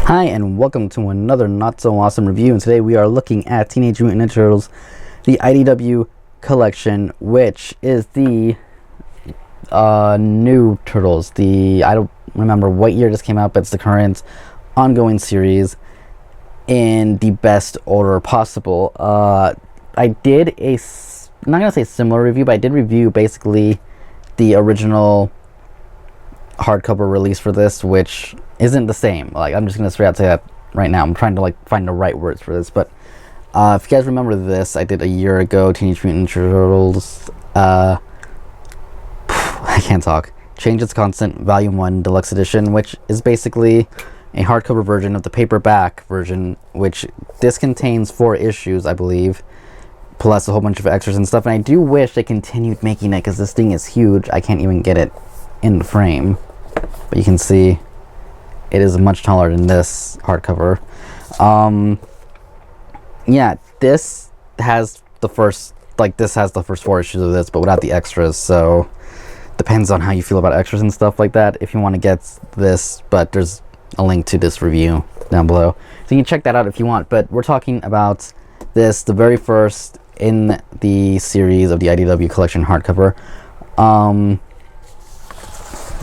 Hi, and welcome to another not so awesome review. And today we are looking at Teenage Mutant Ninja Turtles, the IDW collection, which is the new Turtles. I don't remember what year this came out, but it's the current ongoing series in the best order possible. I did I'm not gonna say similar review, but I did review basically the original hardcover release for this, which isn't the same. I'm just gonna straight out say that right now. I'm trying to find the right words for this, but if you guys remember this, I did a year ago Teenage Mutant Ninja Turtles I can't talk. Change Its Constant Volume 1 Deluxe Edition, which is basically a hardcover version of the paperback version, which this contains 4 issues, I believe, plus a whole bunch of extras and stuff. And I do wish they continued making it, because this thing is huge. I can't even get it in the frame, but you can see it is much taller than this hardcover. Yeah, this has the first 4 issues of this, but without the extras. So depends on how you feel about extras and stuff like that if you want to get this, but there's a link to this review down below, so you can check that out if you want. But we're talking about this, the very first in the series of the IDW collection hardcover.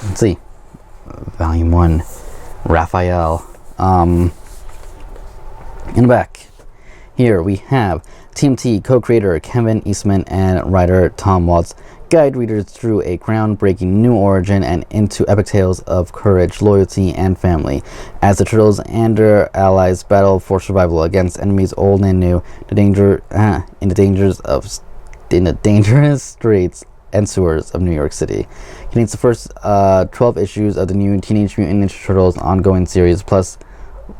Let's see, Volume 1, Raphael. In the back here we have TMT co-creator Kevin Eastman and writer Tom Waltz guide readers through a groundbreaking new origin and into epic tales of courage, loyalty, and family as the Turtles and their allies battle for survival against enemies old and new, in the dangerous streets and sewers of New York City. Contains the first 12 issues of the new Teenage Mutant Ninja Turtles ongoing series, plus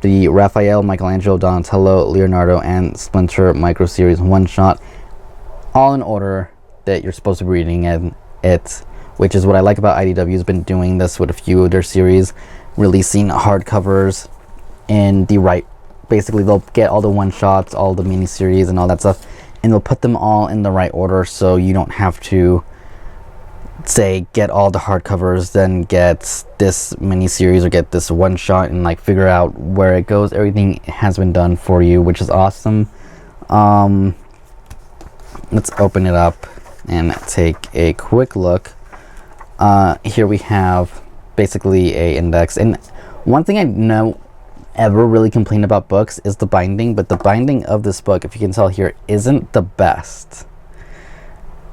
the Raphael, Michelangelo, Donatello, Leonardo, and Splinter micro series one-shot, all in order that you're supposed to be reading it, which is what I like about IDW. Has been doing this with a few of their series, releasing hardcovers in the right. Basically, they'll get all the one-shots, all the mini-series, and all that stuff, and they'll put them all in the right order, so you don't have to say get all the hardcovers, then get this mini-series or get this one-shot and figure out where it goes. Everything has been done for you, which is awesome. Let's open it up and take a quick look. Here we have basically a index, and one thing I know ever really complain about books is the binding, but the binding of this book, if you can tell here, isn't the best.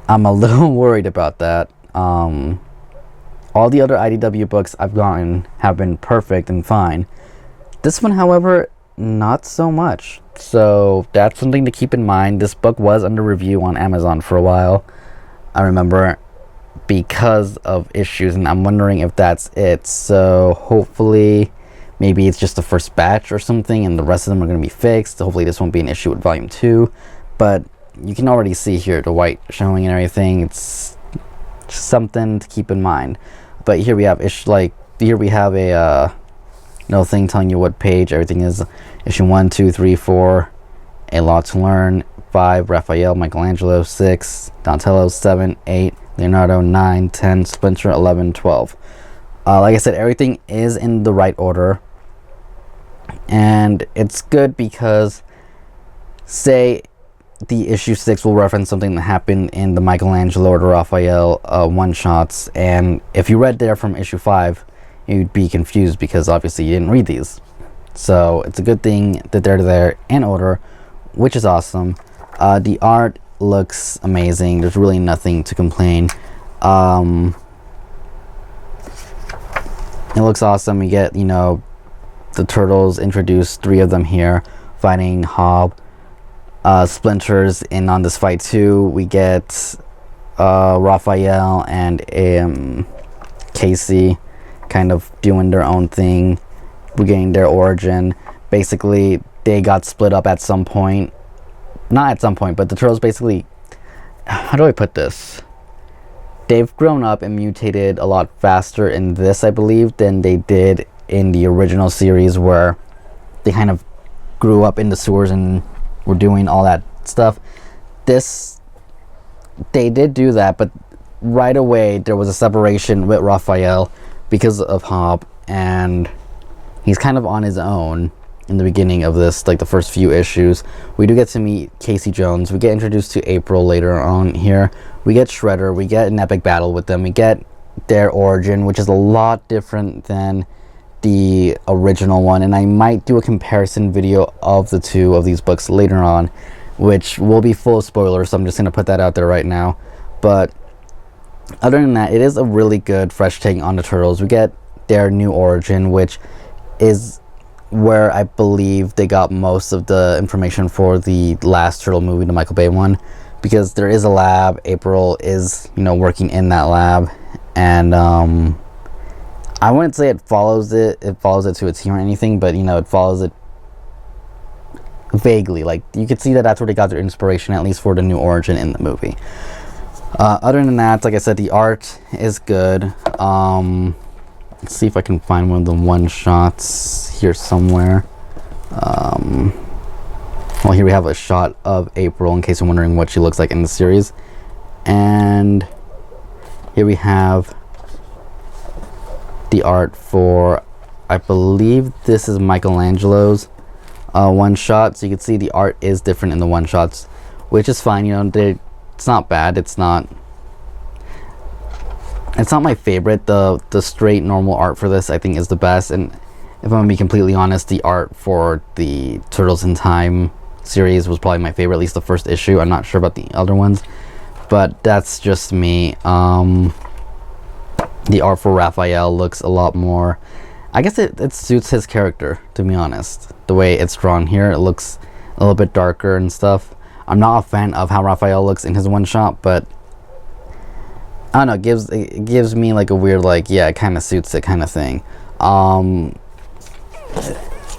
I'm a little worried about that. All the other IDW books I've gotten have been perfect and fine. This one, however, not so much. So that's something to keep in mind. This book was under review on Amazon for a while, I remember, because of issues, and I'm wondering if that's it. So hopefully maybe it's just the first batch or something and the rest of them are going to be fixed. Hopefully this won't be an issue with Volume 2, but you can already see here the white showing and everything. It's something to keep in mind. But here we have here we have a no thing telling you what page everything is. Issue 1, 2, 3, 4, A Lot to Learn, 5, Raphael, Michelangelo, 6, Donatello, 7, 8, Leonardo, 9, 10, Splinter, 11, 12. Like I said, everything is in the right order, and it's good because, say, the issue 6 will reference something that happened in the Michelangelo or the Raphael one-shots, and if you read there from issue 5, you'd be confused because obviously you didn't read these. So it's a good thing that they're there in order, which is awesome. The art looks amazing. There's really nothing to complain. It looks awesome. You get, the Turtles introduced, 3 of them here, fighting Hob. Splinter's in on this fight too. We get Raphael and Casey kind of doing their own thing. We're getting their origin. Basically, they got split up at some point. Not at some point, but the Turtles basically... How do I put this? They've grown up and mutated a lot faster in this, I believe, than they did in the original series, where they kind of grew up in the sewers and were doing all that stuff. This... They did do that, but right away there was a separation with Raphael because of Hob, and he's kind of on his own in the beginning of this, like the first few issues. We do get to meet Casey Jones. We get introduced to April later on here. We get Shredder. We get an epic battle with them. We get their origin, which is a lot different than the original one, and I might do a comparison video of the two of these books later on, which will be full of spoilers, so I'm just going to put that out there right now. But other than that, it is a really good fresh take on the Turtles. We get their new origin, which is where I believe they got most of the information for the last Turtle movie, the Michael Bay one, because there is a lab. April is, you know, working in that lab, and I wouldn't say it follows it to a T or anything, but, you know, it follows it vaguely. Like, you could see that that's where they got their inspiration, at least for the new origin in the movie. Other than that, like I said, the art is good. Let's see if I can find one of the one-shots here somewhere. Well, here we have a shot of April, in case you're wondering what she looks like in the series. And here we have the art for, I believe this is Michelangelo's one-shot. So you can see the art is different in the one-shots, which is fine. You know, it's not bad. It's not my favorite. The straight normal art for this, I think, is the best. And if I'm gonna be completely honest, the art for the Turtles in Time series was probably my favorite, at least the first issue. I'm not sure about the other ones, but that's just me. The art for Raphael looks a lot more, I guess it suits his character, to be honest. The way it's drawn here, it looks a little bit darker and stuff. I'm not a fan of how Raphael looks in his one shot, but I don't know, it gives me like a weird, like, yeah, it kind of suits it kind of thing.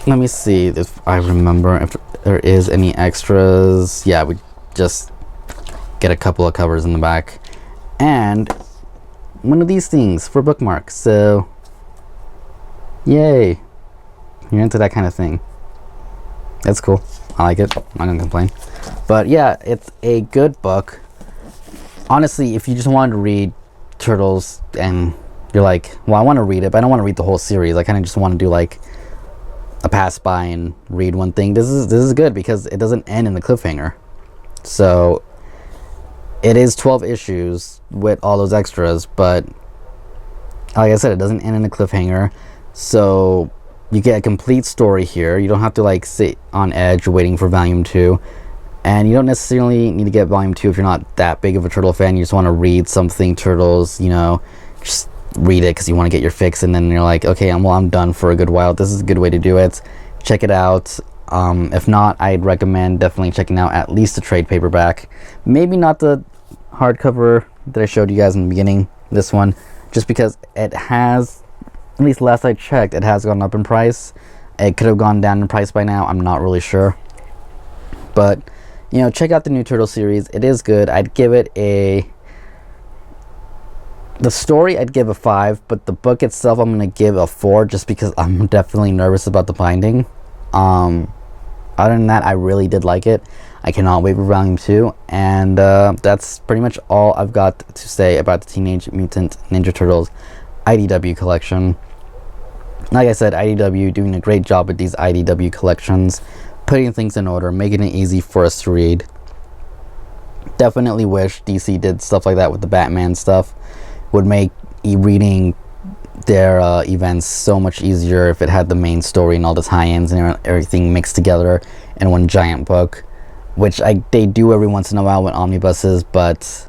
Let me see if I remember if there is any extras. Yeah, we just get a couple of covers in the back and one of these things for bookmarks. So yay, you're into that kind of thing. That's cool. I like it. I'm not gonna complain. But yeah, it's a good book. Honestly, if you just wanted to read Turtles and you're like, well, I want to read it, but I don't want to read the whole series, I kind of just want to do like a pass by and read one thing, this is good because it doesn't end in the cliffhanger. So it is 12 issues with all those extras, but like I said, it doesn't end in a cliffhanger. So you get a complete story here. You don't have to like sit on edge waiting for volume 2. And you don't necessarily need to get volume 2 if you're not that big of a Turtle fan. You just want to read something Turtles, you know, just read it because you want to get your fix, and then you're like, okay, I'm done for a good while. This is a good way to do it. Check it out. If not, I'd recommend definitely checking out at least the trade paperback. Maybe not the hardcover that I showed you guys in the beginning, this one, just because it has, at least last I checked, it has gone up in price. It could have gone down in price by now. I'm not really sure. But, you know, check out the new Turtle series. It is good. I'd give it the story I'd give a 5, but the book itself I'm going to give a 4 just because I'm definitely nervous about the binding. Other than that, I really did like it. I cannot wait for volume 2, and that's pretty much all I've got to say about the Teenage Mutant Ninja Turtles IDW collection. Like I said, IDW doing a great job with these IDW collections, putting things in order, making it easy for us to read. Definitely wish DC did stuff like that with the Batman stuff. Would make reading their events so much easier if it had the main story and all the tie-ins and everything mixed together in one giant book, which they do every once in a while with omnibuses, but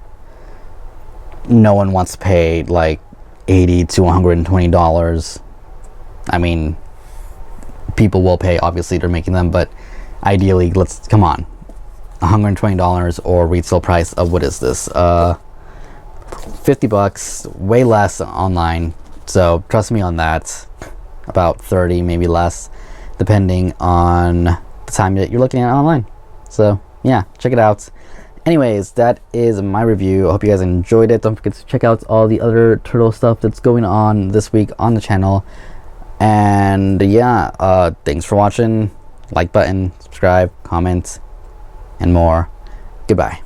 no one wants to pay like $80 to $120. I mean, people will pay, obviously they're making them, but ideally, come on, $120 or retail price of, what is this, $50, way less online. So trust me on that, about 30, maybe less, depending on the time that you're looking at online. So yeah, check it out. Anyways, that is my review. I hope you guys enjoyed it. Don't forget to check out all the other Turtle stuff that's going on this week on the channel. And yeah, thanks for watching. Like button, subscribe, comment, and more. Goodbye.